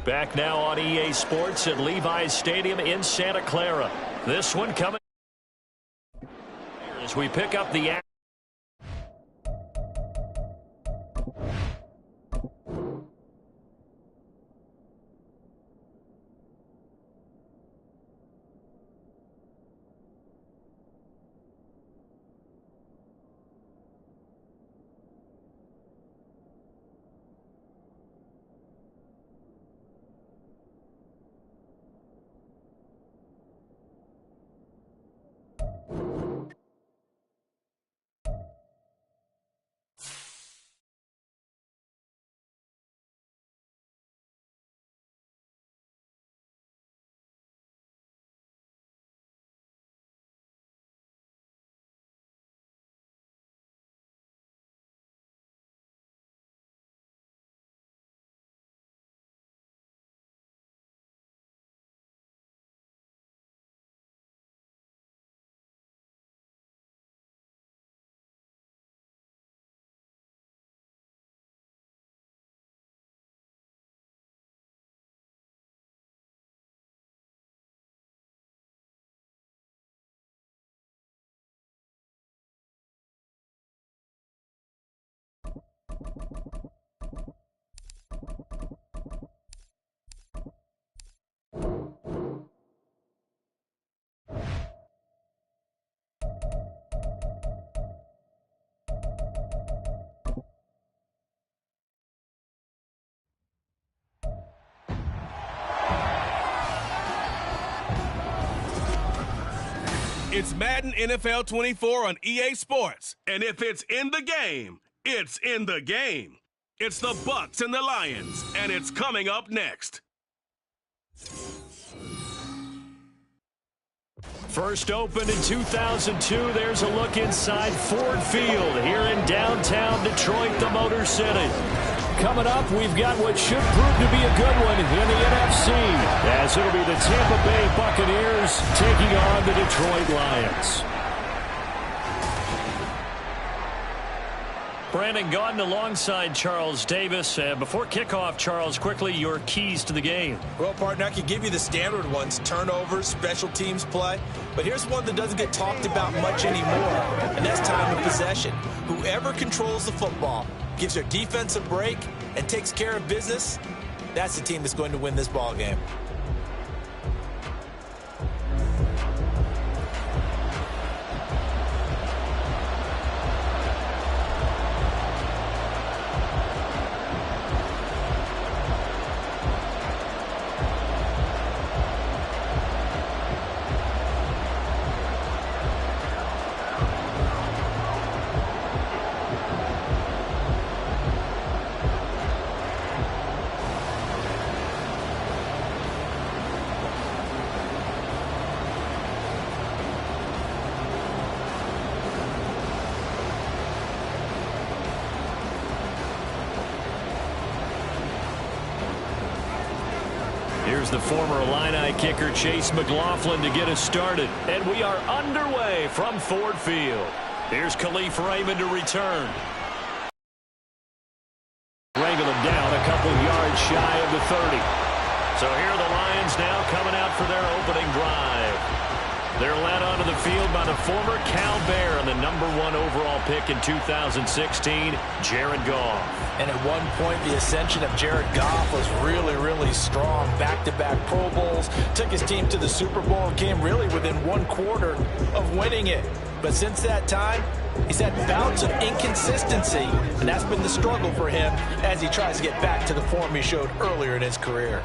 Back now on EA Sports at Levi's Stadium in Santa Clara. This one coming as we pick up the action. It's Madden NFL 24 on EA Sports. And if it's in the game, it's in the game. It's the Bucs and the Lions, and it's coming up next. First opened in 2002, there's a look inside Ford Field here in downtown Detroit, the Motor City. Coming up, we've got what should prove to be a good one in the NFC, as it'll be the Tampa Bay Buccaneers taking on the Detroit Lions. Brandon Gaudin alongside Charles Davis. Before kickoff, Charles, quickly your keys to the game. Well, partner, I can give you the standard ones, turnovers, special teams play. But here's one that doesn't get talked about much anymore, and that's time of possession. Whoever controls the football, gives their defense a break, and takes care of business, that's the team that's going to win this ball game. Here's the former Illini kicker, Chase McLaughlin, to get us started. And we are underway from Ford Field. Here's Khalif Raymond to return. Wrangle him down a couple yards shy of the 30. So here are the Lions now coming out for their opening drive. They're led onto the field by the former Cal Bear and the #1 overall pick in 2016, Jared Goff. And at one point, the ascension of Jared Goff was really, really strong. Back-to-back Pro Bowls, took his team to the Super Bowl and came really within 1/4 of winning it. But since that time, he's had bouts of inconsistency, and that's been the struggle for him as he tries to get back to the form he showed earlier in his career.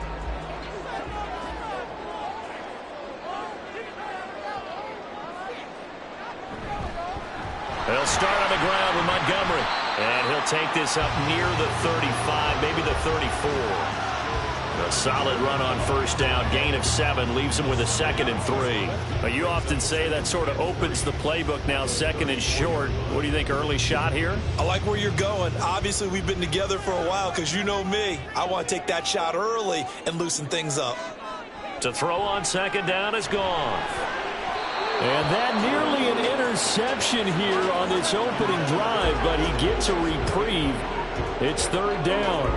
They'll start on the ground with Montgomery. And he'll take this up near the 35, maybe the 34. A solid run on first down. Gain of 7 leaves him with a 2nd and 3. But you often say that sort of opens the playbook now, 2nd and short. What do you think, early shot here? I like where you're going. Obviously, we've been together for a while because you know me. I want to take that shot early and loosen things up. To throw on 2nd down is Goff. And that nearly an interception here on this opening drive, but he gets a reprieve. It's 3rd down.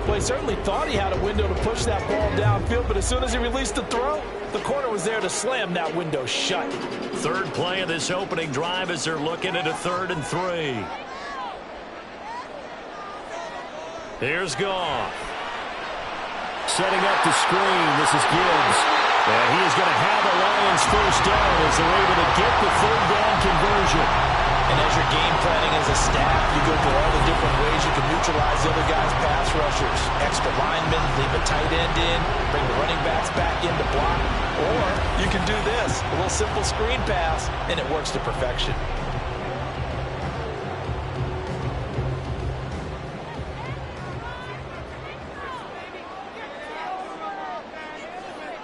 Well, he certainly thought he had a window to push that ball downfield, but as soon as he released the throw, the corner was there to slam that window shut. 3rd play of this opening drive as they're looking at a 3rd and 3. Here's Goff. Setting up the screen. This is Gibbs. And he is going to have the Lions first down as they're able to get the 3rd down conversion. And as you're game planning as a staff, you go through all the different ways you can neutralize the other guys' pass rushers. Extra linemen, leave a tight end in, bring the running backs back in to block. Or you can do this, a little simple screen pass, and it works to perfection.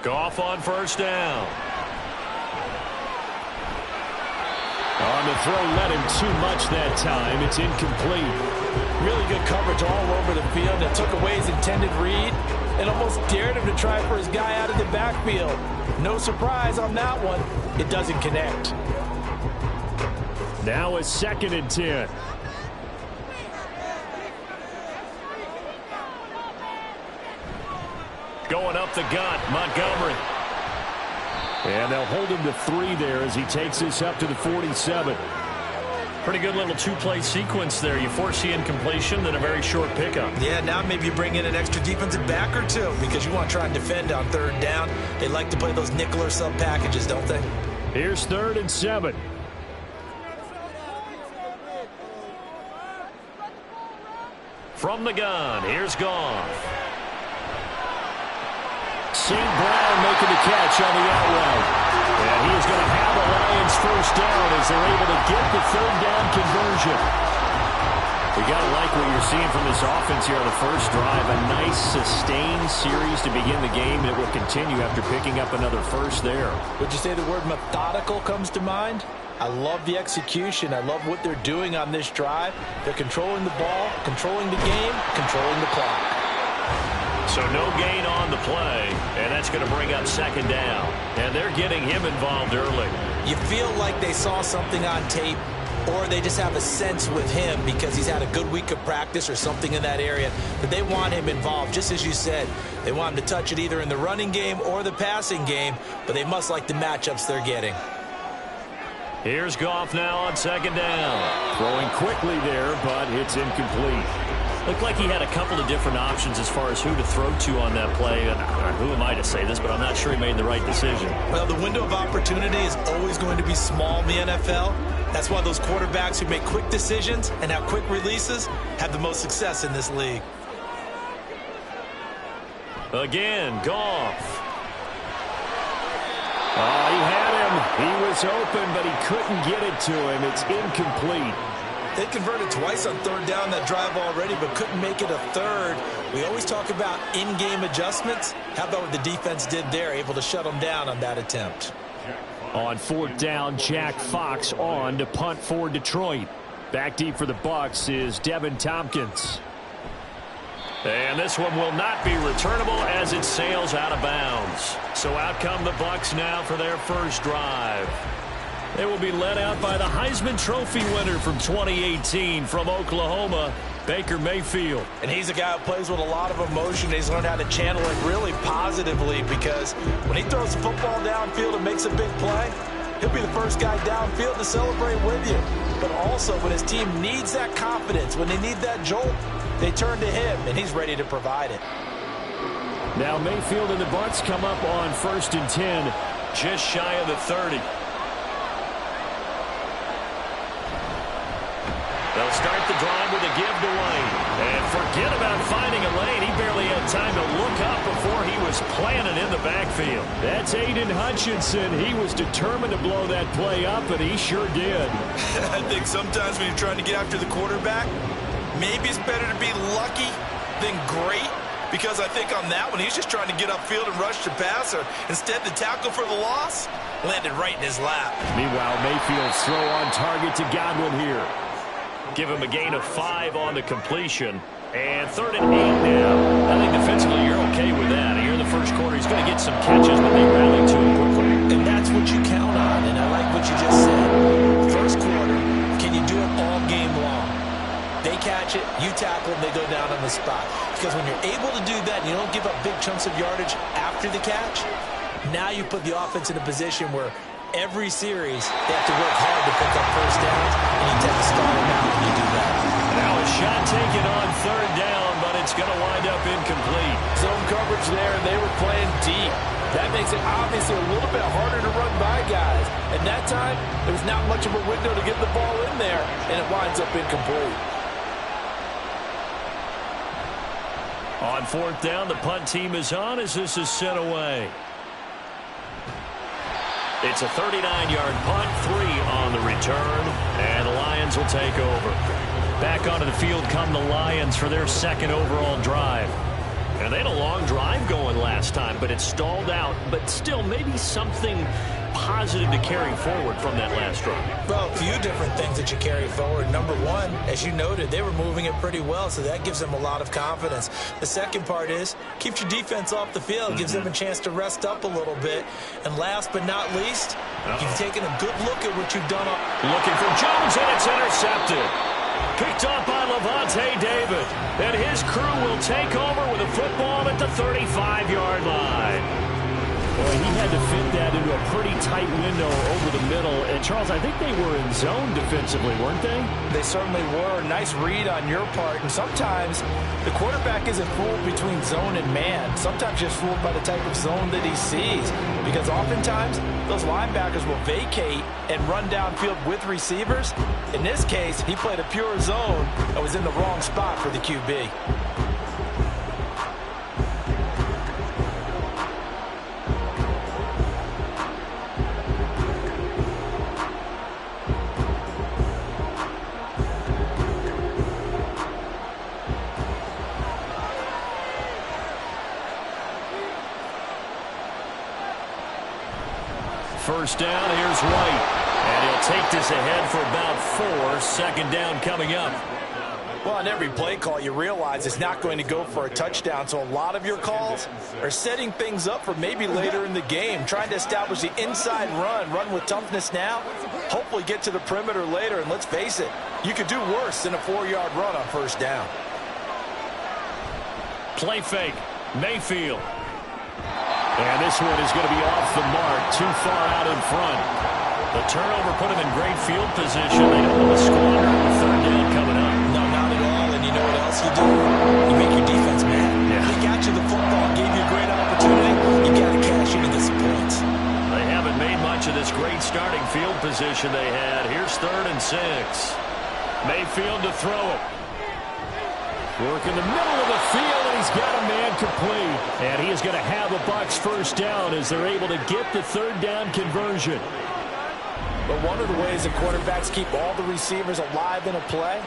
Goff on first down. On the throw, let him too much that time. It's incomplete. Really good coverage all over the field. It took away his intended read and almost dared him to try for his guy out of the backfield. No surprise on that one. It doesn't connect. Now a 2nd and 10. Going up the gut, Montgomery. And they'll hold him to 3 there as he takes this up to the 47. Pretty good little 2-play sequence there. You force the incompletion, then a very short pickup. Yeah, now maybe you bring in an extra defensive back or 2 because you want to try and defend on 3rd down. They like to play those nickel or sub packages, don't they? Here's 3rd and 7. From the gun, here's Goff. St. Brown making the catch on the out route. And he is going to have the Lions first down as they're able to get the 3rd down conversion. We got to like what you're seeing from this offense here on the first drive. A nice sustained series to begin the game, and it will continue after picking up another first there. Would you say the word methodical comes to mind? I love the execution. I love what they're doing on this drive. They're controlling the ball, controlling the game, controlling the clock. So no gain on the play, and that's going to bring up 2nd down. And they're getting him involved early. You feel like they saw something on tape, or they just have a sense with him because he's had a good week of practice or something in that area that they want him involved. Just as you said, they want him to touch it either in the running game or the passing game, but they must like the matchups they're getting. Here's Goff now on 2nd down. Throwing quickly there, but it's incomplete. Looked like he had a couple of different options as far as who to throw to on that play. And who am I to say this, but I'm not sure he made the right decision. Well, the window of opportunity is always going to be small in the NFL. That's why those quarterbacks who make quick decisions and have quick releases have the most success in this league. Again, Goff. Oh, he had him. He was open, but he couldn't get it to him. It's incomplete. They converted twice on third down that drive already, but couldn't make it a third. We always talk about in-game adjustments. How about what the defense did there, able to shut them down on that attempt? On fourth down, Jack Fox on to punt for Detroit. Back deep for the Bucs is Devin Tompkins. And this one will not be returnable as it sails out of bounds. So out come the Bucs now for their first drive. They will be led out by the Heisman Trophy winner from 2018 from Oklahoma, Baker Mayfield. And he's a guy who plays with a lot of emotion. He's learned how to channel it really positively, because when he throws the football downfield and makes a big play, he'll be the first guy downfield to celebrate with you. But also when his team needs that confidence, when they need that jolt, they turn to him, and he's ready to provide it. Now Mayfield and the Bucs come up on 1st and 10, just shy of the 30. They'll start the drive with a give to Wayne. And forget about finding a lane. He barely had time to look up before he was planted in the backfield. That's Aiden Hutchinson. He was determined to blow that play up, and he sure did. I think sometimes when you're trying to get after the quarterback, maybe it's better to be lucky than great, because I think on that one, he's just trying to get upfield and rush the passer. Instead, the tackle for the loss landed right in his lap. Meanwhile, Mayfield's throw on target to Godwin here. Give him a gain of 5 on the completion. And 3rd and 8 now. I think defensively you're okay with that. Here in the first quarter, he's going to get some catches, but they rally to him quickly. And that's what you count on, and I like what you just said. First quarter, can you do it all game long? They catch it, you tackle them, they go down on the spot. Because when you're able to do that and you don't give up big chunks of yardage after the catch, now you put the offense in a position where every series they have to work hard to pick up first downs, and you tend to stall them out when you do that. Now a shot taken on 3rd down, but it's going to wind up incomplete. Zone coverage there, and they were playing deep. That makes it obviously a little bit harder to run by guys. And that time, there was not much of a window to get the ball in there, and it winds up incomplete. On 4th down, the punt team is on as this is sent away. It's a 39-yard punt, 3 on the return, and the Lions will take over. Back onto the field come the Lions for their 2nd overall drive. And they had a long drive going last time, but it stalled out. But still, maybe something positive to carry forward from that last drive. Well, a few different things that you carry forward. Number one, as you noted, they were moving it pretty well, so that gives them a lot of confidence. The second part is, keeps your defense off the field, gives them a chance to rest up a little bit. And last but not least, you've taken a good look at what you've done. Looking for Jones, and it's intercepted. Picked off by Levante David. And his crew will take over with a football at the 35-yard line. Boy, he had to fit that into a pretty tight window over the middle. And, Charles, I think they were in zone defensively, weren't they? They certainly were. Nice read on your part. And sometimes the quarterback isn't fooled between zone and man. Sometimes just fooled by the type of zone that he sees. Because oftentimes, those linebackers will vacate and run downfield with receivers. In this case, he played a pure zone and was in the wrong spot for the QB. First down, here's White. And he'll take this ahead for about 4. 2nd down coming up. Well, on every play call, you realize it's not going to go for a touchdown. So a lot of your calls are setting things up for maybe later in the game, trying to establish the inside run with toughness now, hopefully get to the perimeter later. And let's face it, you could do worse than a 4-yard run on first down. Play fake, Mayfield. And this one is going to be off the mark, too far out in front. The turnover put him in great field position. They don't want to squander the 3rd down coming up. No, not at all. And you know what else else you do? You make your defense mad. Yeah. They got you the football, gave you a great opportunity. You got to cash in to get some points. They haven't made much of this great starting field position they had. Here's 3rd and 6. Mayfield to throw it. Work in the middle of the field, and he's got a man complete. And he is going to have a Bucs first down as they're able to get the 3rd down conversion. But one of the ways that quarterbacks keep all the receivers alive in a play,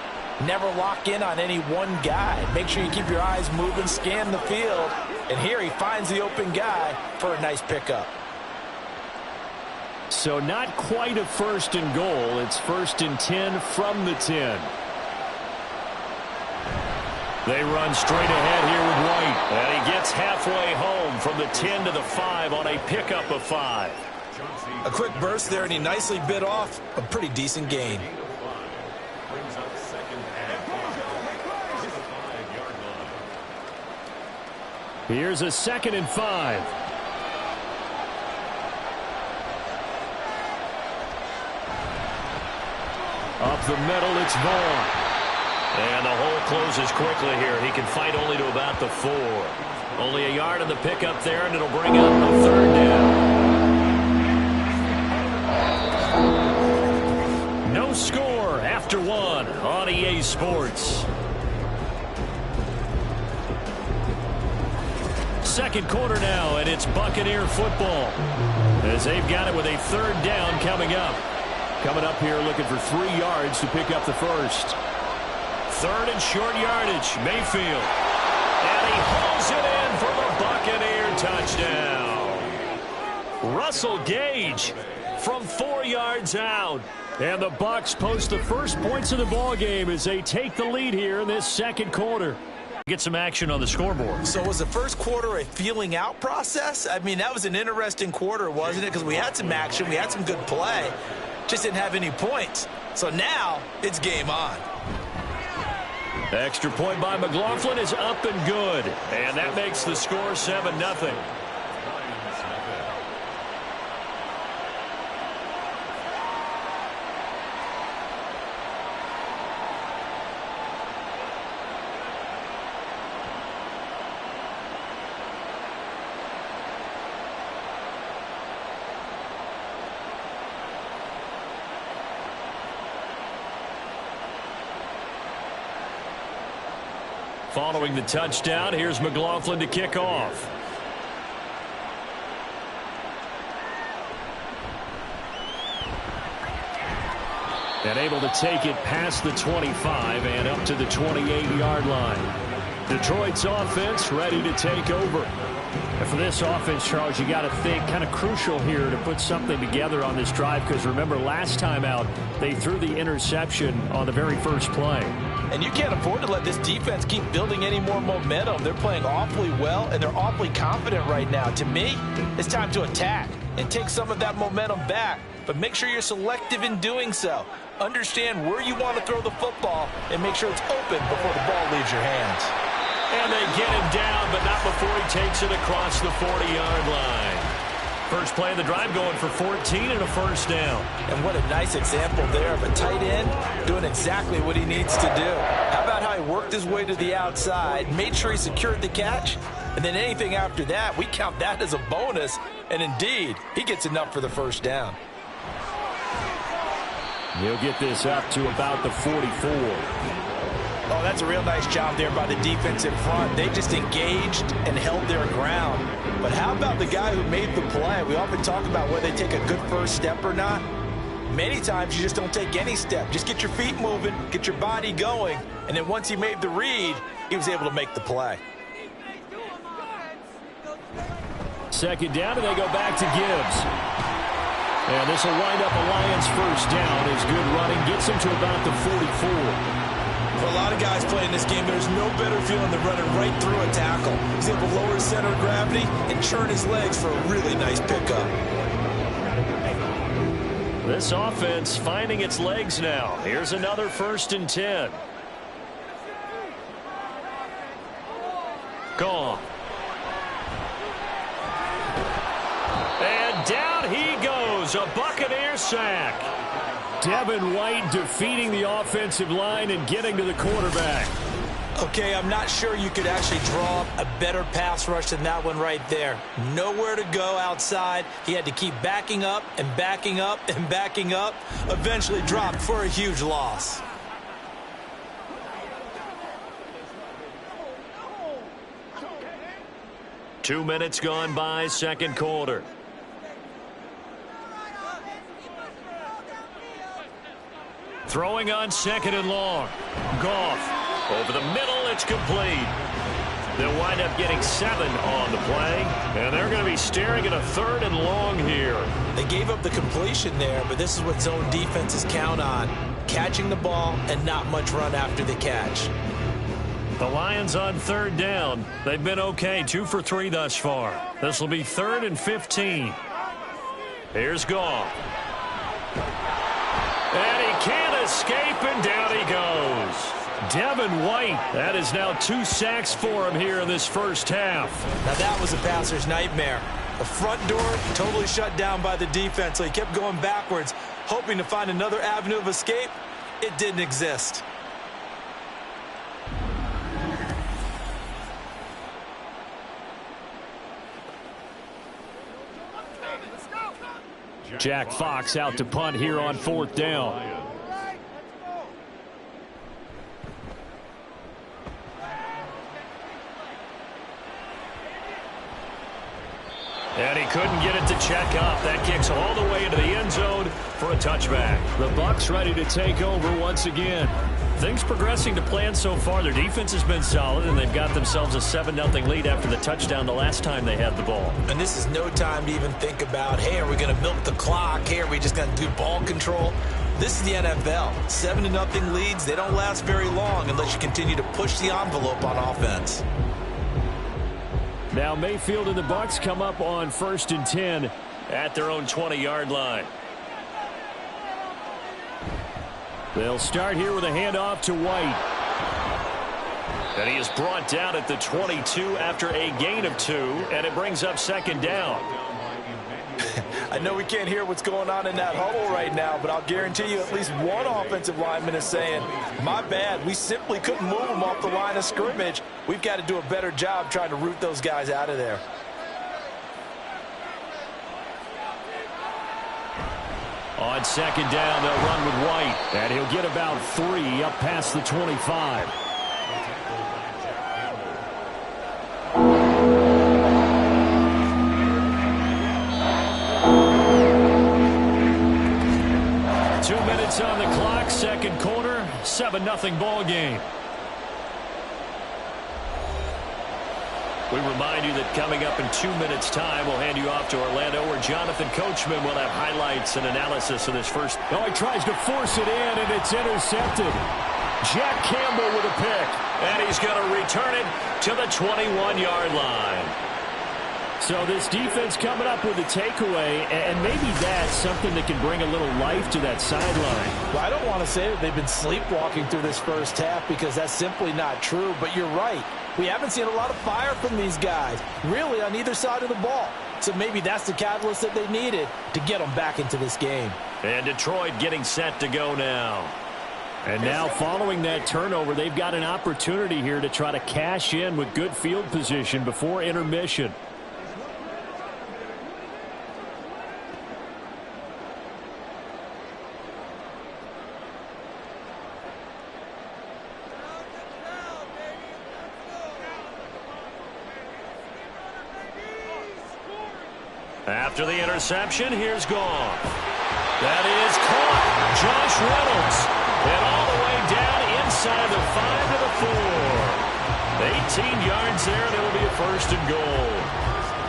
never lock in on any one guy. Make sure you keep your eyes moving, scan the field. And here he finds the open guy for a nice pickup. So not quite a 1st and goal. It's 1st and 10 from the 10. They run straight ahead here with White. And he gets halfway home from the 10 to the 5 on a pickup of 5. A quick burst there, and he nicely bit off a pretty decent gain. Here's a 2nd and 5. Up the middle, it's Vaughn. And the hole closes quickly here. He can fight only to about the 4. Only a yard on the pickup there, and it'll bring up the 3rd down. No score after 1 on EA Sports. 2nd quarter now, and it's Buccaneer football as they've got it with a 3rd down coming up. Coming up here looking for 3 yards to pick up the 1st. 3rd and short yardage, Mayfield. And he hauls it in for the Buccaneer touchdown. Russell Gage from 4 yards out. And the Bucs post the first points of the ball game as they take the lead here in this 2nd quarter. Get some action on the scoreboard. So was the first quarter a feeling out process? I mean, that was an interesting quarter, wasn't it? Because we had some action, we had some good play, just didn't have any points. So now it's game on. Extra point by McLaughlin is up and good. And that makes the score 7-0. Following the touchdown, here's McLaughlin to kick off. And able to take it past the 25 and up to the 28-yard line. Detroit's offense ready to take over. And for this offense, Charles, you got to think kind of crucial here to put something together on this drive, because remember last time out they threw the interception on the very first play. And you can't afford to let this defense keep building any more momentum. They're playing awfully well, and they're awfully confident right now. To me, it's time to attack and take some of that momentum back. But make sure you're selective in doing so. Understand where you want to throw the football and make sure it's open before the ball leaves your hands. And they get him down, but not before he takes it across the 40-yard line. First play of the drive going for 14 and a first down. And what a nice example there of a tight end doing exactly what he needs to do. How about how he worked his way to the outside, made sure he secured the catch, and then anything after that, we count that as a bonus. And indeed, he gets enough for the first down. He'll get this up to about the 44. Oh, that's a real nice job there by the defense in front. They just engaged and held their ground. But how about the guy who made the play? We often talk about whether they take a good first step or not. Many times you just don't take any step. Just get your feet moving, get your body going, and then once he made the read, he was able to make the play. Second down, and they go back to Gibbs. And this will wind up a Lions first down. His good running gets him to about the 44. For a lot of guys playing this game, there's no better feeling than running right through a tackle. He's able to lower his center of gravity and churn his legs for a really nice pickup. This offense finding its legs now. Here's another 1st and 10. Gone. And down he goes. A Buccaneer sack. Devin White defeating the offensive line and getting to the quarterback. Okay, I'm not sure you could actually draw up a better pass rush than that one right there. Nowhere to go outside. He had to keep backing up and backing up and backing up. Eventually dropped for a huge loss. Two minutes gone by, second quarter. Throwing on second and long. Goff. Over the middle, it's complete. They'll wind up getting 7 on the play, and they're going to be staring at a third and long here. They gave up the completion there, but this is what zone defenses count on. Catching the ball and not much run after the catch. The Lions on third down. They've been okay, 2 for 3 thus far. This will be 3rd and 15. Here's Goff. And he can't escape, and down he goes. Devin White, that is now 2 sacks for him here in this first half. Now that was a passer's nightmare. The front door totally shut down by the defense, so he kept going backwards, hoping to find another avenue of escape. It didn't exist. Jack Fox out to punt here on 4th down. And he couldn't get it to check up. That kicks all the way into the end zone for a touchback. The Bucs ready to take over once again. Things progressing to plan so far. Their defense has been solid, and they've got themselves a 7-0 lead after the touchdown the last time they had the ball. And this is no time to even think about, hey, are we going to milk the clock? Hey, are we just going to do ball control? This is the NFL. 7-0 leads, they don't last very long unless you continue to push the envelope on offense. Now Mayfield and the Bucs come up on 1st and 10 at their own 20-yard line. They'll start here with a handoff to White. And he is brought down at the 22 after a gain of 2, and it brings up 2nd down. I know we can't hear what's going on in that huddle right now, but I'll guarantee you at least one offensive lineman is saying, my bad, we simply couldn't move them off the line of scrimmage. We've got to do a better job trying to root those guys out of there. On 2nd down, they'll run with White, and he'll get about 3 up past the 25. On the clock, second quarter, 7-0 ball game. We remind you that coming up in 2 minutes' time, we'll hand you off to Orlando, where Jonathan Coachman will have highlights and analysis of this first. Oh, he tries to force it in, and it's intercepted. Jack Campbell with a pick, and he's going to return it to the 21-yard line. So this defense coming up with a takeaway, and maybe that's something that can bring a little life to that sideline. Well, I don't want to say that they've been sleepwalking through this first half because that's simply not true, but you're right. We haven't seen a lot of fire from these guys, really on either side of the ball. So maybe that's the catalyst that they needed to get them back into this game. And Detroit getting set to go now. And now following that turnover, they've got an opportunity here to try to cash in with good field position before intermission. After the interception, here's Goff. That is caught. Josh Reynolds. And all the way down inside the 5 to the 4. 18 yards there, and it'll be a 1st and goal.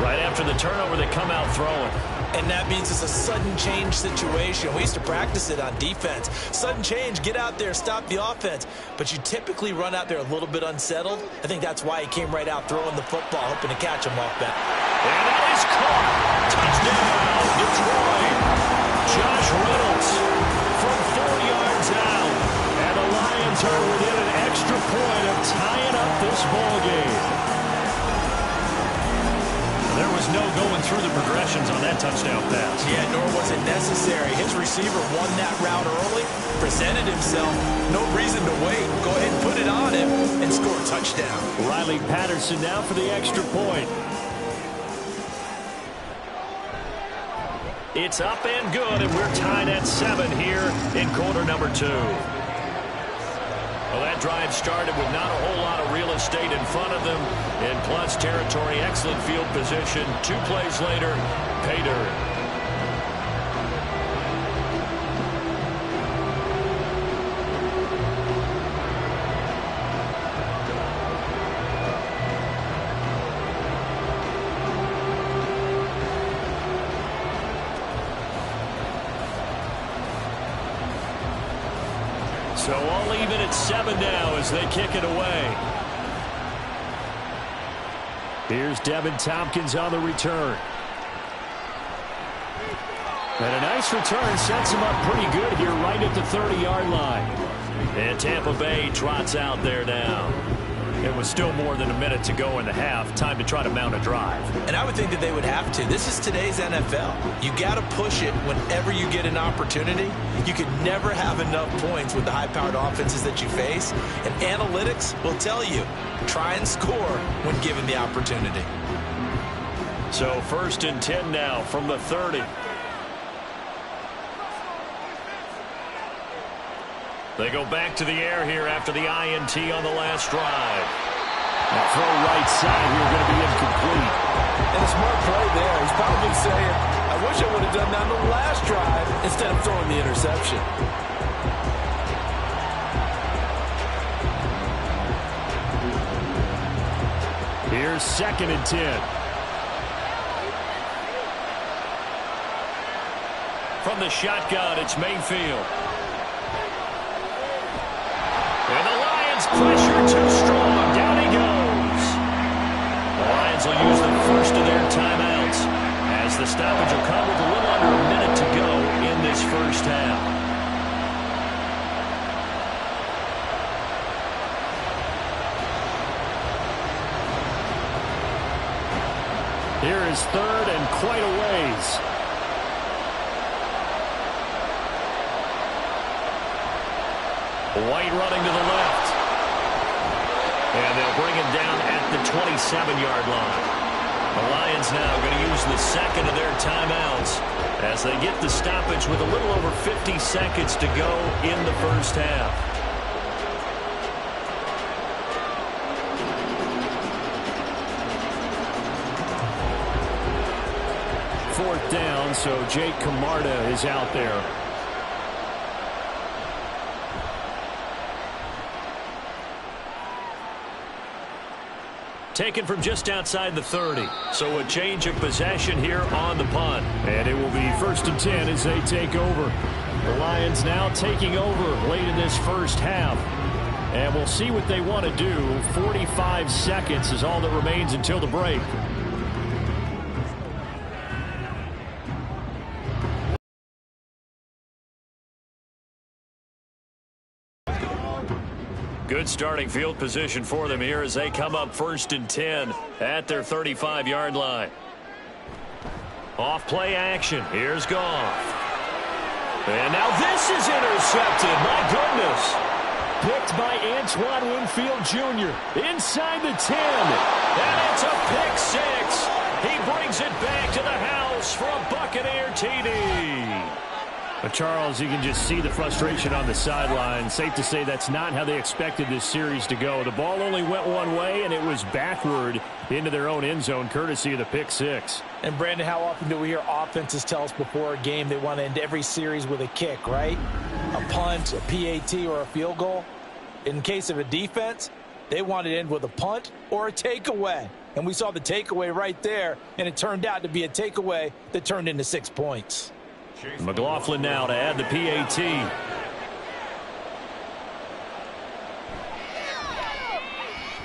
Right after the turnover, they come out throwing. And that means it's a sudden change situation. We used to practice it on defense. Sudden change, get out there, stop the offense. But you typically run out there a little bit unsettled. I think that's why he came right out throwing the football, hoping to catch him off that. And that is caught. Touchdown, Detroit. Josh Reynolds from 4 yards out. And the Lions are within an extra point of tying up this ball game. There was no going through the progressions on that touchdown pass. Yeah, nor was it necessary. His receiver won that route early, presented himself. No reason to wait. Go ahead and put it on him and score a touchdown. Riley Patterson now for the extra point. It's up and good, and we're tied at 7 here in quarter number 2. Well, that drive started with not a whole lot of real estate in front of them. In plus territory, excellent field position. 2 plays later, pay dirt. So all even at 7 now as they kick it away. Here's Devin Tompkins on the return. And a nice return sets him up pretty good here right at the 30-yard line. And Tampa Bay trots out there now. It was still more than a minute to go in the half. Time to try to mount a drive. And I would think that they would have to. This is today's NFL. You got to push it whenever you get an opportunity. You can never have enough points with the high-powered offenses that you face. And analytics will tell you, try and score when given the opportunity. So 1st and 10 now from the 30. They go back to the air here after the INT on the last drive. That throw right side here going to be incomplete. And a smart play there. He's probably saying, I wish I would have done that on the last drive instead of throwing the interception. Here's 2nd and 10. From the shotgun, it's Mayfield. And the Lions pressure too strong. Down he goes. The Lions will use the first of their timeouts as the stoppage will come with a little under a minute to go in this first half. Here is 3rd and quite a ways. White running to the left. And they'll bring him down at the 27-yard line. The Lions now going to use the 2nd of their timeouts as they get the stoppage with a little over 50 seconds to go in the first half. Fourth down, so Jake Camarda is out there. Taken from just outside the 30. So a change of possession here on the punt. And it will be 1st and 10 as they take over. The Lions now taking over late in this first half. And we'll see what they want to do. 45 seconds is all that remains until the break. Good starting field position for them here as they come up 1st and 10 at their 35-yard line. Off play action. Here's Goff. And now this is intercepted. My goodness. Picked by Antoine Winfield Jr. inside the 10. And it's a pick 6. He brings it back to the house for a Buccaneer TD. But Charles, you can just see the frustration on the sideline. Safe to say that's not how they expected this series to go. The ball only went one way, and it was backward into their own end zone, courtesy of the pick 6. And, Brandon, how often do we hear offenses tell us before a game they want to end every series with a kick, right? A punt, a PAT, or a field goal. In case of a defense, they want to end with a punt or a takeaway. And we saw the takeaway right there, and it turned out to be a takeaway that turned into 6 points. McLaughlin now to add the PAT.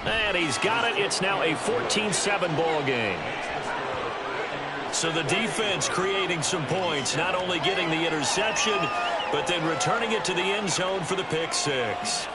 And he's got it. It's now a 14-7 ball game. So the defense creating some points, not only getting the interception, but then returning it to the end zone for the pick 6.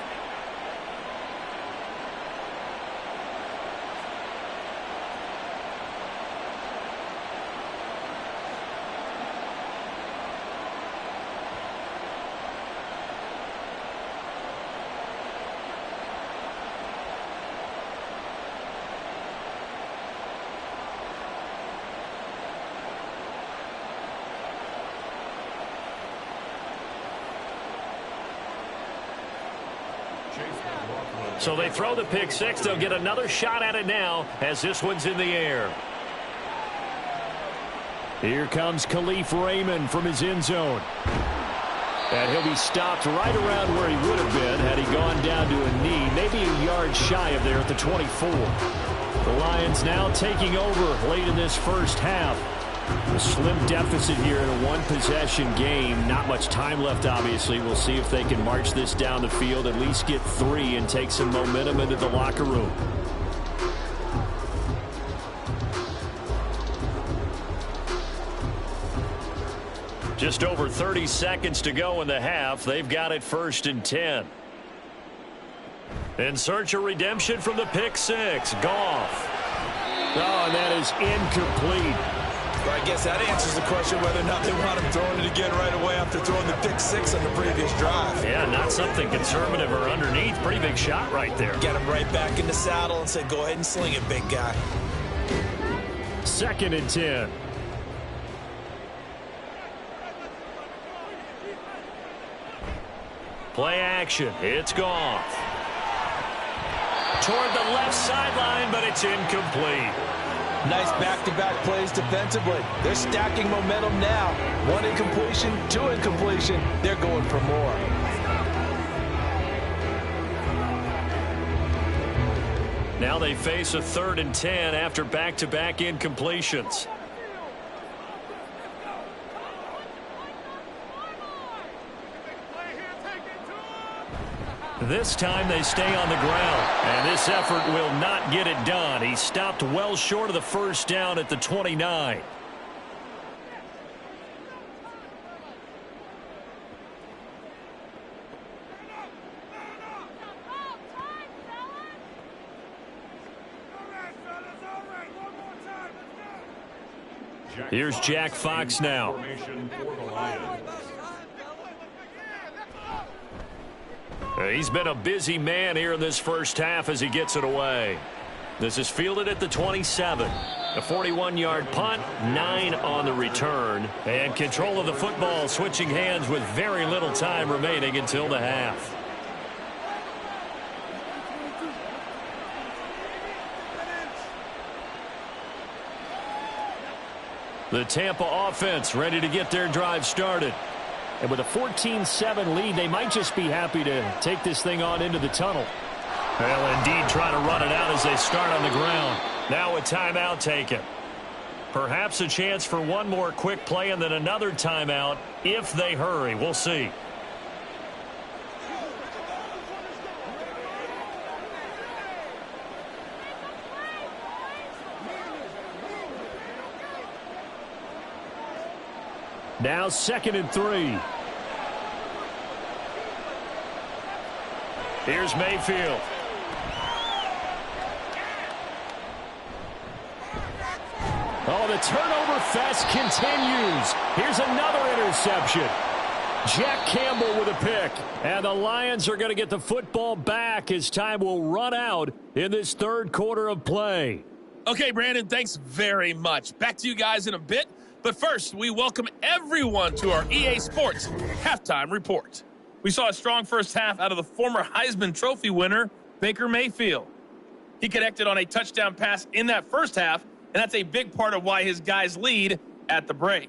So they throw the pick six. They'll get another shot at it now as this one's in the air. Here comes Khalif Raymond from his end zone. And he'll be stopped right around where he would have been had he gone down to a knee, maybe a yard shy of there at the 24. The Lions now taking over late in this first half. A slim deficit here in a one-possession game. Not much time left, obviously. We'll see if they can march this down the field, at least get 3 and take some momentum into the locker room. Just over 30 seconds to go in the half. They've got it 1st and 10. In search of redemption from the pick six. Goff. Oh, and that is incomplete. Well, I guess that answers the question whether or not they want him throwing it again right away after throwing the pick six on the previous drive. Yeah, not something conservative or underneath. Pretty big shot right there. Get him right back in the saddle and say, go ahead and sling it, big guy. 2nd and 10. Play action. It's Goff. Toward the left sideline, but it's incomplete. Nice back-to-back plays defensively. They're stacking momentum now. 1 incompletion, 2 incompletion. They're going for more. Now they face a 3rd and 10 after back-to-back incompletions. This time they stay on the ground, and this effort will not get it done. He stopped well short of the first down at the 29. Here's Jack Fox now. He's been a busy man here in this first half as he gets it away. This is fielded at the 27. A 41-yard punt, 9 on the return. And control of the football switching hands with very little time remaining until the half. The Tampa offense ready to get their drive started. And with a 14-7 lead, they might just be happy to take this thing on into the tunnel. Well, indeed, trying to run it out as they start on the ground. Now a timeout taken. Perhaps a chance for one more quick play and then another timeout if they hurry. We'll see. Now 2nd and 3. Here's Mayfield. Oh, the turnover fest continues. Here's another interception. Jack Campbell with a pick. And the Lions are going to get the football back as time will run out in this 3rd quarter of play. Okay, Brandon, thanks very much. Back to you guys in a bit. But first, we welcome everyone to our EA Sports Halftime Report. We saw a strong first half out of the former Heisman Trophy winner, Baker Mayfield. He connected on a touchdown pass in that first half, and that's a big part of why his guys lead at the break.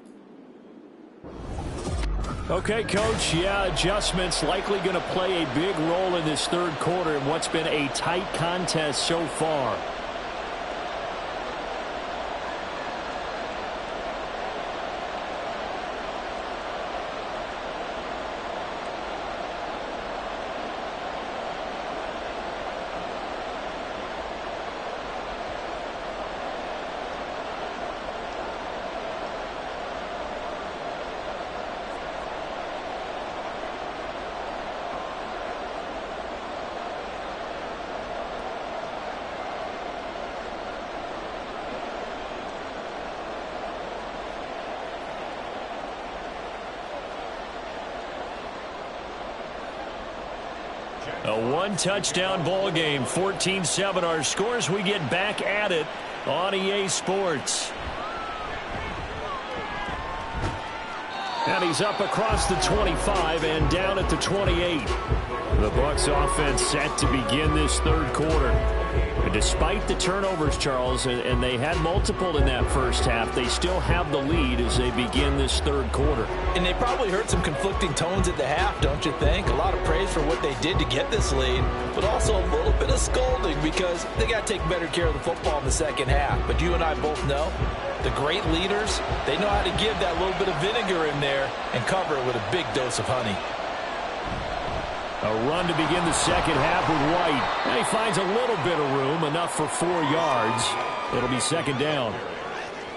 Okay, Coach, yeah, adjustments likely going to play a big role in this 3rd quarter in what's been a tight contest so far. A one-touchdown ball game, 14-7 our scores. We get back at it on EA Sports. And he's up across the 25 and down at the 28. The Bucs offense set to begin this third quarter. And despite the turnovers, Charles, and they had multiple in that first half, they still have the lead as they begin this third quarter. And they probably heard some conflicting tones at the half, don't you think? A lot of praise for what they did to get this lead, but also a little bit of scolding because they got to take better care of the football in the second half. But you and I both know the great leaders, they know how to give that little bit of vinegar in there and cover it with a big dose of honey. A run to begin the second half with White. And he finds a little bit of room, enough for 4 yards. It'll be second down.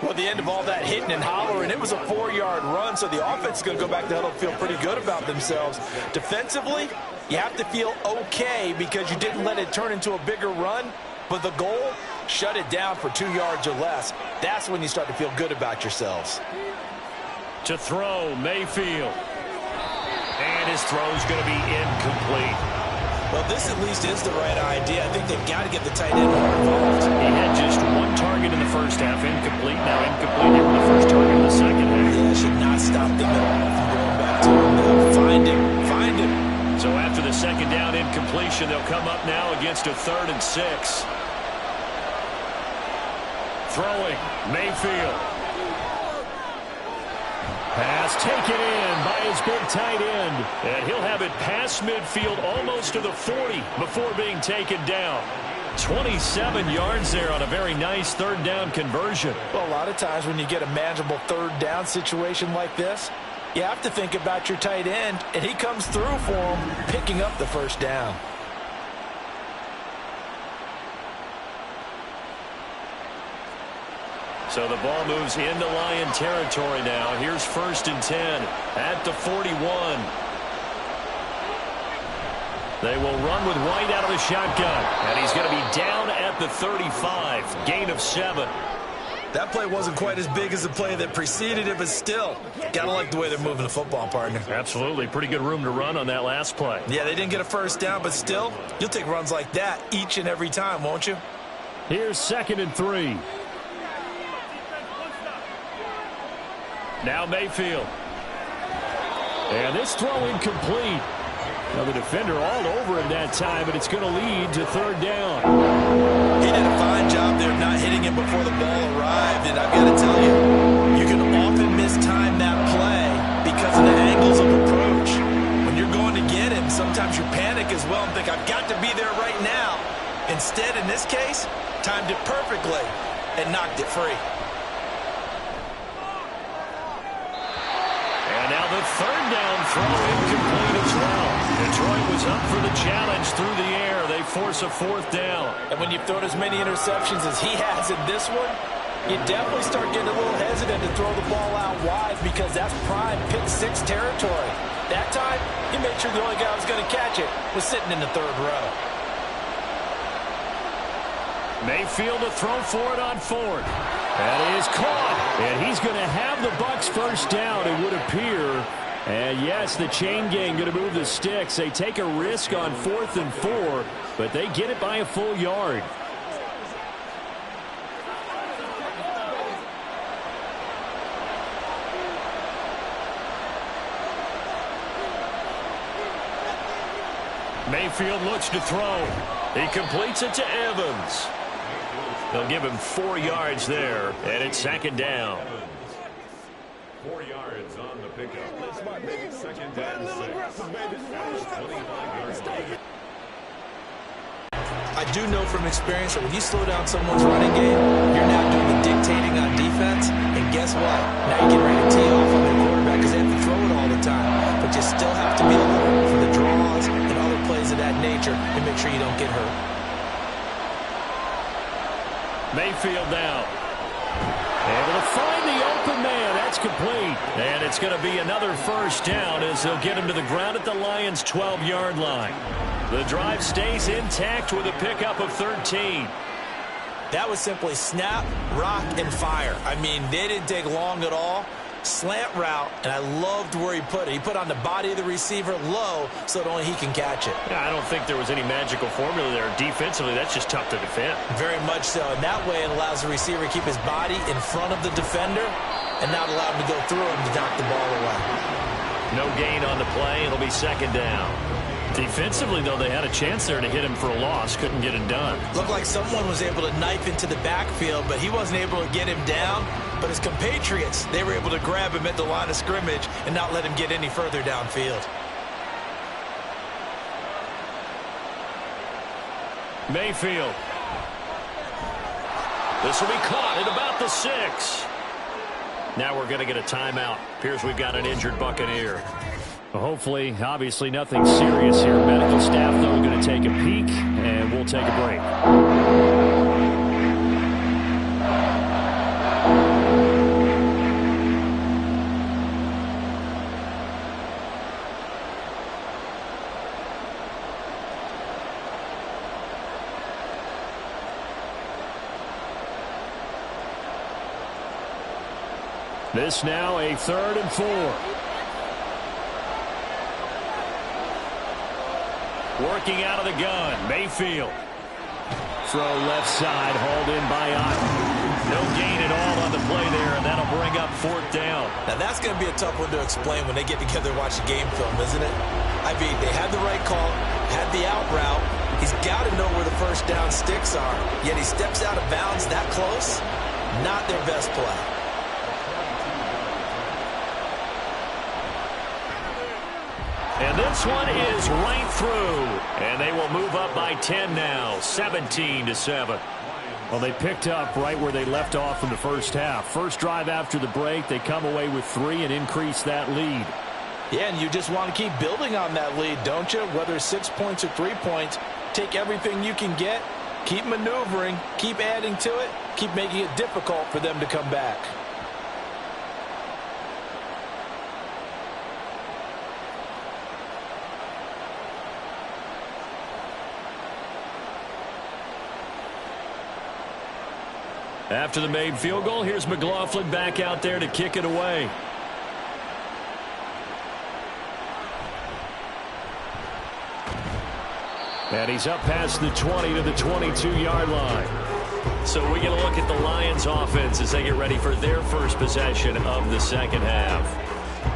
Well, at the end of all that hitting and hollering, it was a 4-yard run, so the offense is going to go back to the huddle and feel pretty good about themselves. Defensively, you have to feel okay because you didn't let it turn into a bigger run, but the goal, shut it down for 2 yards or less. That's when you start to feel good about yourselves. To throw, Mayfield. And his throw's going to be incomplete. Well, this at least is the right idea. I think they've got to get the tight end more involved. He had just 1 target in the first half, incomplete. Now incomplete here with the first target in the second half. Yeah, should not stop the middle from going back to him. Find him. Find him. So after the second down incompletion, they'll come up now against a 3rd and 6. Throwing, Mayfield. Pass taken in by his big tight end. And he'll have it past midfield almost to the 40 before being taken down. 27 yards there on a very nice 3rd down conversion. Well, a lot of times when you get a manageable 3rd down situation like this, you have to think about your tight end, and he comes through for him, picking up the 1st down. So the ball moves into Lion territory now. Here's 1st and 10 at the 41. They will run with White out of the shotgun. And he's going to be down at the 35. Gain of 7. That play wasn't quite as big as the play that preceded it, but still, gotta like the way they're moving the football, partner. Absolutely. Pretty good room to run on that last play. Yeah, they didn't get a 1st down, but still, you'll take runs like that each and every time, won't you? Here's 2nd and 3. Now Mayfield. And this throw incomplete. Now the defender all over him that time, but it's going to lead to 3rd down. He did a fine job there not hitting him before the ball arrived, and I've got to tell you, you can often mistime that play because of the angles of approach. When you're going to get him, sometimes you panic as well and think, I've got to be there right now. Instead, in this case, timed it perfectly and knocked it free. And now the 3rd down throw incomplete as well. Detroit was up for the challenge through the air. They force a 4th down. And when you've thrown as many interceptions as he has in this one, you definitely start getting a little hesitant to throw the ball out wide because that's prime pick 6 territory. That time, he made sure the only guy who was going to catch it was sitting in the 3rd row. Mayfield to throw for it on 4th. That is caught. And he's going to have the Bucs 1st down, it would appear. And yes, the chain gang going to move the sticks. They take a risk on 4th and 4, but they get it by a full yard. Mayfield looks to throw. He completes it to Evans. They'll give him 4 yards there, and it's 2nd down. 4 yards on the pickup. This might make it 2nd down. 25 yards. I do know from experience that when you slow down someone's running game, you're now doing the dictating on defense, and guess what? Now you get ready to tee off on their quarterback because they have to throw it all the time. But you still have to be alert for the draws and other plays of that nature to make sure you don't get hurt. Mayfield now. Able to find the open man. That's complete. And it's going to be another 1st down as they'll get him to the ground at the Lions' 12-yard line. The drive stays intact with a pickup of 13. That was simply snap, rock, and fire. I mean, they didn't take long at all. Slant route, and I loved where he put it. He put on the body of the receiver low so that only he can catch it. Yeah, I don't think there was any magical formula there. Defensively, that's just tough to defend. Very much so. And that way it allows the receiver to keep his body in front of the defender. and not allow him to go through him to knock the ball away. No gain on the play. It'll be second down. Defensively, though, they had a chance there to hit him for a loss. Couldn't get it done. Looked like someone was able to knife into the backfield, but he wasn't able to get him down. But his compatriots, they were able to grab him at the line of scrimmage and not let him get any further downfield. Mayfield. This will be caught at about the 6. Now we're going to get a timeout. Appears we've got an injured Buccaneer. Hopefully, obviously nothing serious here. Medical staff, though, going to take a peek, and we'll take a break. This now a 3rd and 4. Working out of the gun, Mayfield. Throw left side, hauled in by Otten. No gain at all on the play there, and that'll bring up 4th down. Now that's going to be a tough one to explain when they get together and watch the game film, isn't it? I mean, they had the right call, had the out route. He's got to know where the first down sticks are, yet he steps out of bounds that close. Not their best play. And this one is right through. And they will move up by 10 now, 17-7. Well, they picked up right where they left off in the first half. First drive after the break, they come away with 3 and increase that lead. Yeah, and you just want to keep building on that lead, don't you? Whether it's 6 points or 3 points, take everything you can get, keep maneuvering, keep adding to it, keep making it difficult for them to come back. After the made field goal, here's McLaughlin back out there to kick it away. And he's up past the 20 to the 22-yard line. So we get a look at the Lions offense as they get ready for their first possession of the second half.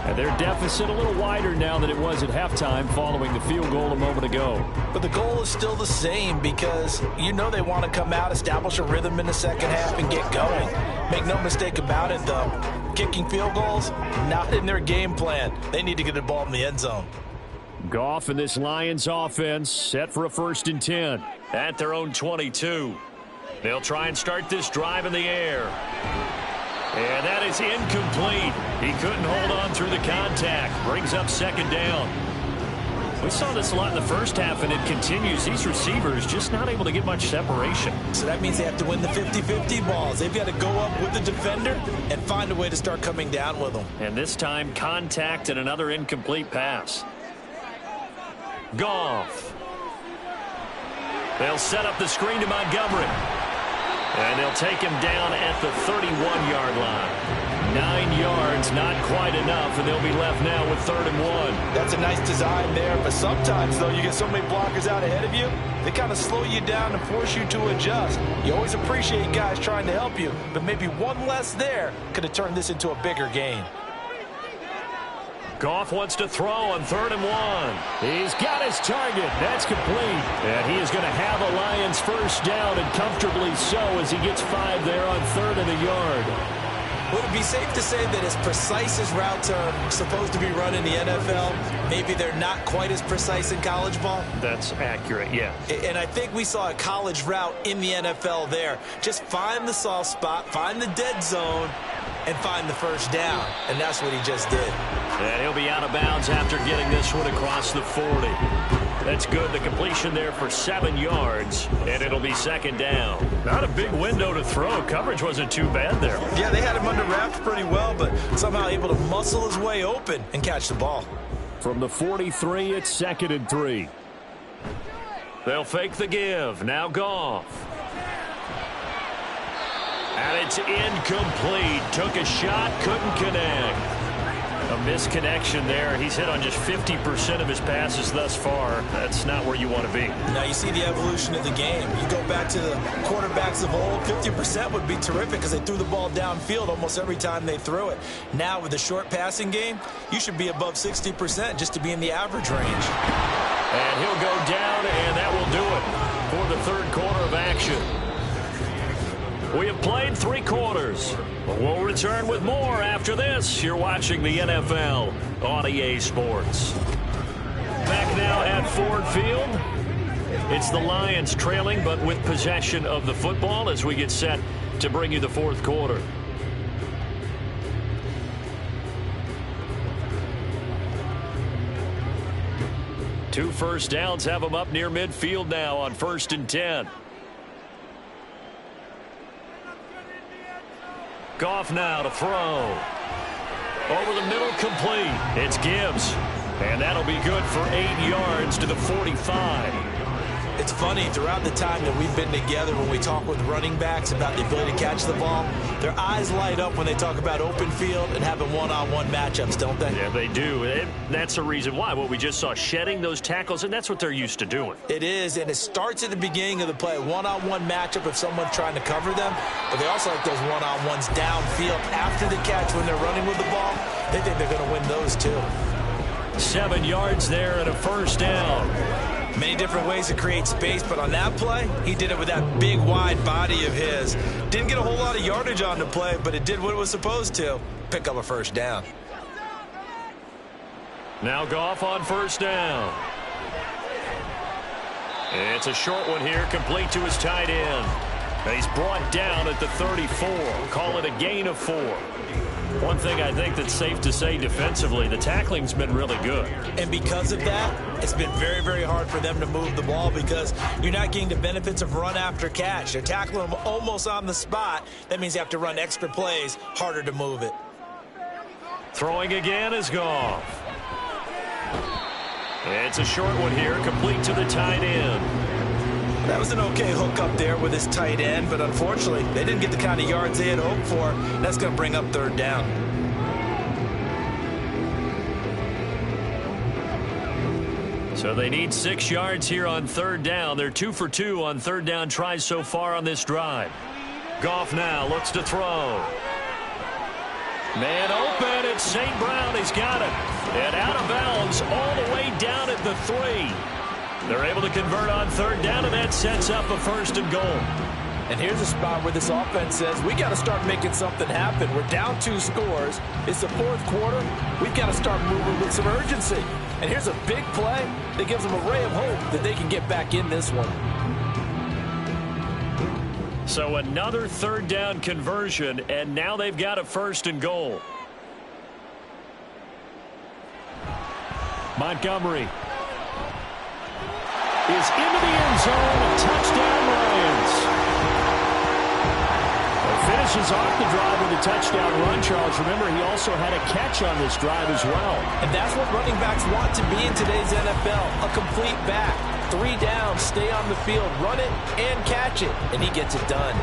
And their deficit a little wider now than it was at halftime following the field goal a moment ago. But the goal is still the same because you know they want to come out, establish a rhythm in the second half, and get going. Make no mistake about it, though. Kicking field goals, not in their game plan. They need to get the ball in the end zone. Goff and this Lions offense set for a 1st and 10 at their own 22. They'll try and start this drive in the air. And that is incomplete. He couldn't hold on through the contact. Brings up 2nd down. We saw this a lot in the first half, and it continues. These receivers just not able to get much separation. So that means they have to win the 50-50 balls. They've got to go up with the defender and find a way to start coming down with them. And this time, contact and another incomplete pass. Goff. They'll set up the screen to Montgomery. And they'll take him down at the 31-yard line. 9 yards, not quite enough, and they'll be left now with 3rd and 1. That's a nice design there, but sometimes, though, you get so many blockers out ahead of you, they kind of slow you down and force you to adjust. You always appreciate guys trying to help you, but maybe one less there could have turned this into a bigger gain. Goff wants to throw on 3rd and 1. He's got his target. That's complete. And he is going to have a Lions first down, and comfortably so as he gets 5 there on 3rd and a yard. Would it be safe to say that as precise as routes are supposed to be run in the NFL, maybe they're not quite as precise in college ball? That's accurate, yeah. And I think we saw a college route in the NFL there. Just find the soft spot, find the dead zone, and find the first down. And that's what he just did. And he'll be out of bounds after getting this one across the 40. That's good. The completion there for 7 yards, and it'll be 2nd down. Not a big window to throw. Coverage wasn't too bad there. Yeah, they had him under wraps pretty well, but somehow able to muscle his way open and catch the ball. From the 43, it's 2nd and 3. They'll fake the give. Now Goff. And it's incomplete. Took a shot, couldn't connect. A misconnection there. He's hit on just 50% of his passes thus far. That's not where you want to be. Now you see the evolution of the game. You go back to the quarterbacks of old, 50% would be terrific because they threw the ball downfield almost every time they threw it. Now with the short passing game, you should be above 60% just to be in the average range. And he'll go down, and that will do it for the third quarter of action. We have played 3 quarters. We'll return with more after this. You're watching the NFL on EA Sports. Back now at Ford Field. It's the Lions trailing, but with possession of the football as we get set to bring you the fourth quarter. Two first downs have them up near midfield now on 1st and 10. Goff now to throw. Over the middle, complete. It's Gibbs. And that'll be good for 8 yards to the 45. It's funny, throughout the time that we've been together, when we talk with running backs about the ability to catch the ball, their eyes light up when they talk about open field and having one-on-one matchups, don't they? Yeah, they do. And that's the reason why. What we just saw, shedding those tackles, and that's what they're used to doing. It is, and it starts at the beginning of the play. One-on-one matchup if someone's trying to cover them, but they also like those one-on-ones downfield after the catch when they're running with the ball. They think they're going to win those too. 7 yards there and a first down. Many different ways to create space, but on that play, he did it with that big, wide body of his. Didn't get a whole lot of yardage on the play, but it did what it was supposed to. Pick up a first down. Now Goff on first down. It's a short one here, complete to his tight end. He's brought down at the 34. Call it a gain of 4. One thing I think that's safe to say defensively, the tackling's been really good. And because of that, it's been very, very hard for them to move the ball because you're not getting the benefits of run after catch. They're tackling them almost on the spot. That means you have to run extra plays, harder to move it. Throwing again is Goff. It's a short one here, complete to the tight end. That was an okay hook up there with his tight end, but unfortunately, they didn't get the kind of yards they had hoped for. That's going to bring up third down. So they need 6 yards here on third down. They're 2 for 2 on third down tries so far on this drive. Goff now looks to throw. Man open, it's St. Brown. He's got it. And out of bounds all the way down at the 3. They're able to convert on third down, and that sets up a 1st and goal. And here's a spot where this offense says, we got to start making something happen. We're down 2 scores. It's the fourth quarter. We've got to start moving with some urgency. And here's a big play that gives them a ray of hope that they can get back in this one. So another third down conversion, and now they've got a 1st and goal. Montgomery is into the end zone. Touchdown, Lions. Finishes off the drive with a touchdown run, Charles. Remember, he also had a catch on this drive as well. And that's what running backs want to be in today's NFL, a complete back. 3 down, stay on the field, run it, and catch it. And he gets it done.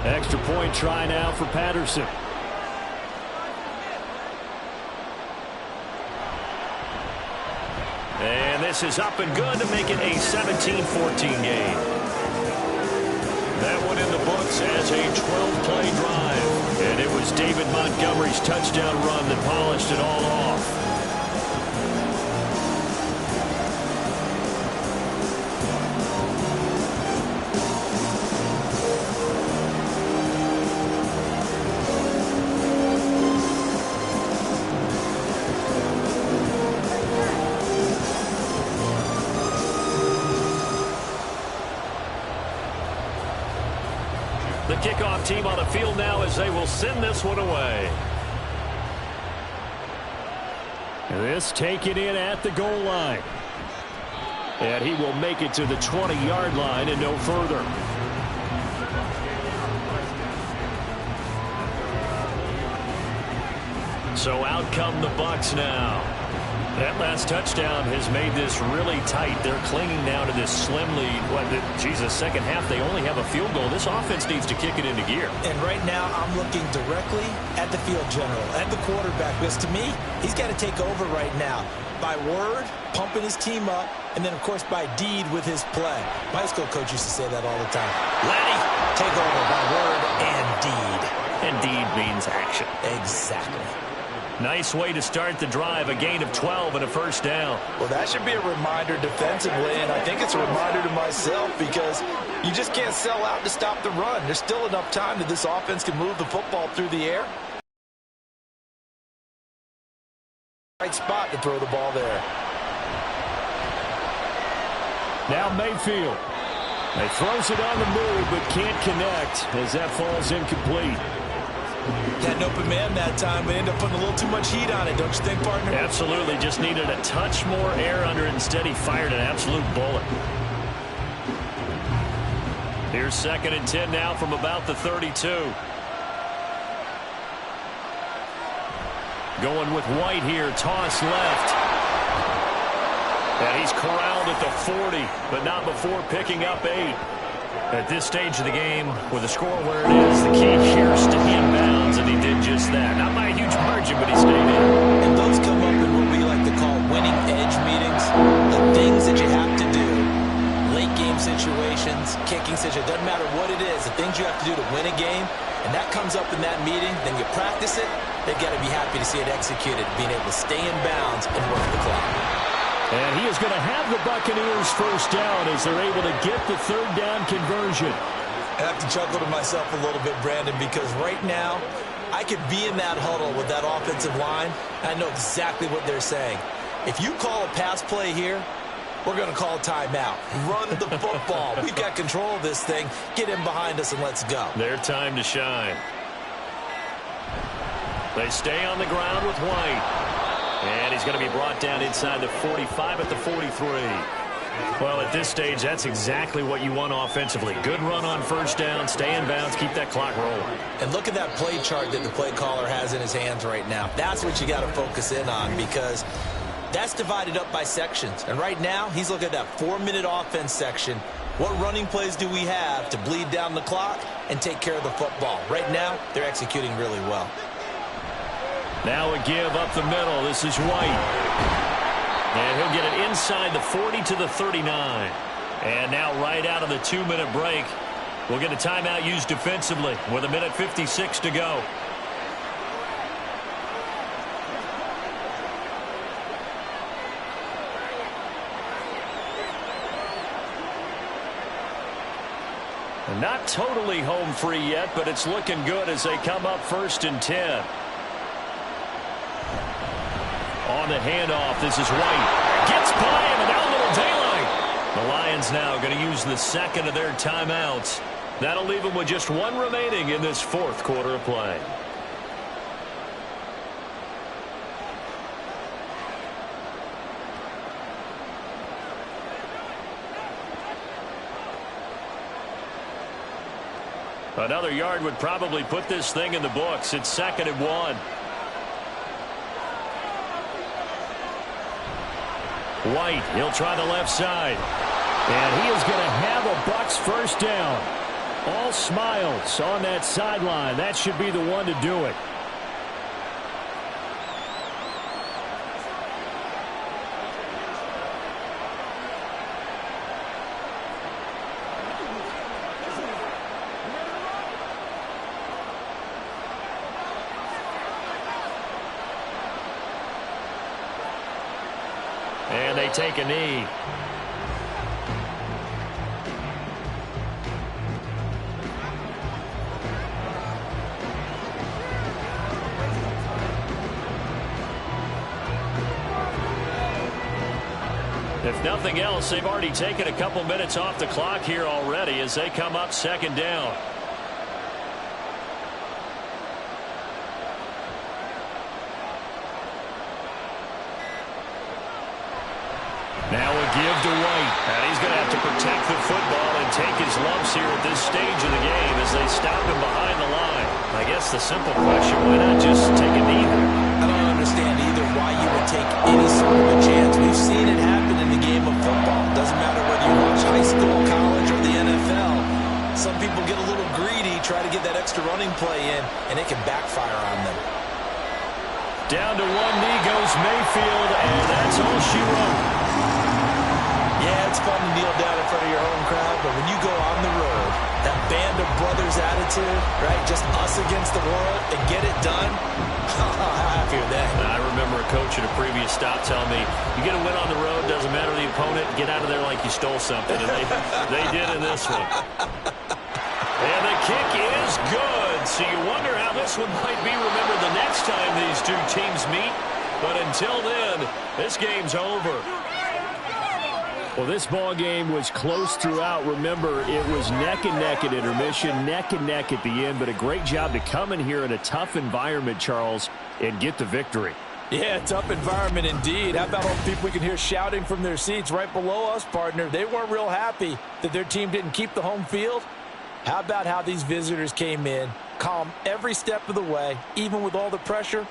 Extra point try now for Patterson. And this is up and good to make it a 17-14 game. That one in the books as a 12-play drive. And it was David Montgomery's touchdown run that polished it all off. The kickoff team on the field now as they will send this one away. This taken in at the goal line. And he will make it to the 20-yard line and no further. So out come the Bucs now. That last touchdown has made this really tight. They're clinging now to this slim lead. Second half, they only have a field goal. This offense needs to kick it into gear. And right now, I'm looking directly at the field general, at the quarterback, because to me, he's got to take over right now. By word, pumping his team up, and then, of course, by deed with his play. My high school coach used to say that all the time. Laddie, take over by word and deed. And deed means action. Exactly. Nice way to start the drive, a gain of 12 and a first down. Well, that should be a reminder defensively, and I think it's a reminder to myself because you just can't sell out to stop the run. There's still enough time that this offense can move the football through the air. Right spot to throw the ball there. Now Mayfield. He throws it on the move, but can't connect as that falls incomplete. Had an open man that time, but ended up putting a little too much heat on it, don't you think, partner? Absolutely. Just needed a touch more air under it. Instead, he fired an absolute bullet. Here's 2nd and 10 now from about the 32. Going with White here. Toss left. And he's corralled at the 40, but not before picking up 8. At this stage of the game, with the score where it is, the key here is to be in bounds, and he did just that. Not by a huge margin, but he stayed in. And those come up in what we like to call winning edge meetings. The things that you have to do, late game situations, kicking situations, doesn't matter what it is, the things you have to do to win a game, and that comes up in that meeting, then you practice it, they've got to be happy to see it executed, being able to stay in bounds and work the clock. And he is going to have the Buccaneers first down as they're able to get the 3rd down conversion. I have to chuckle to myself a little bit, Brandon, because right now I could be in that huddle with that offensive line, and I know exactly what they're saying. If you call a pass play here, we're going to call a timeout. Run the football. We've got control of this thing. Get in behind us and let's go. Their time to shine. They stay on the ground with White. And he's going to be brought down inside the 45 at the 43. Well, at this stage, that's exactly what you want offensively. Good run on first down, stay in bounds, keep that clock rolling. And look at that play chart that the play caller has in his hands right now. That's what you got to focus in on because that's divided up by sections. And right now, he's looking at that 4-minute offense section. What running plays do we have to bleed down the clock and take care of the football? Right now, they're executing really well. Now a give up the middle. This is White. And he'll get it inside the 40 to the 39. And now right out of the 2-minute break, we'll get a timeout used defensively with 1:56 to go. And not totally home free yet, but it's looking good as they come up 1st and 10. On the handoff, this is White. Gets by him, and now a little daylight. The Lions now going to use the 2nd of their timeouts. That'll leave them with just 1 remaining in this 4th quarter of play. Another yard would probably put this thing in the books. It's 2nd and 1. White, he'll try the left side. And he is going to have a Bucs first down. All smiles on that sideline. That should be the one to do it. And they take a knee. If nothing else, they've already taken a couple minutes off the clock here already as they come up 2nd down. Now a give to White. And he's going to have to protect the football and take his lumps here at this stage of the game as they stop him behind the line. I guess the simple question, why not just take a knee there? I don't understand either why you would take any sort of a chance. We've seen it happen in the game of football. Doesn't matter whether you watch high school, college, or the NFL. Some people get a little greedy, try to get that extra running play in, and it can backfire on them. Down to one knee goes Mayfield, and that's all she wrote. Yeah, it's fun to kneel down in front of your home crowd, but when you go on the road, that band of brothers attitude, right, just us against the world, and get it done, how happy are they? I remember a coach at a previous stop telling me, you get a win on the road, doesn't matter the opponent, get out of there like you stole something, and they did in this one. And the kick is good, so you wonder how this one might be remembered the next time these two teams meet, but until then, this game's over. Well, this ball game was close throughout. Remember, it was neck and neck at intermission, neck and neck at the end, but a great job to come in here in a tough environment, Charles, and get the victory. Yeah, tough environment indeed. How about all the people we can hear shouting from their seats right below us, partner? They weren't real happy that their team didn't keep the home field. How about how these visitors came in, calm every step of the way, even with all the pressure?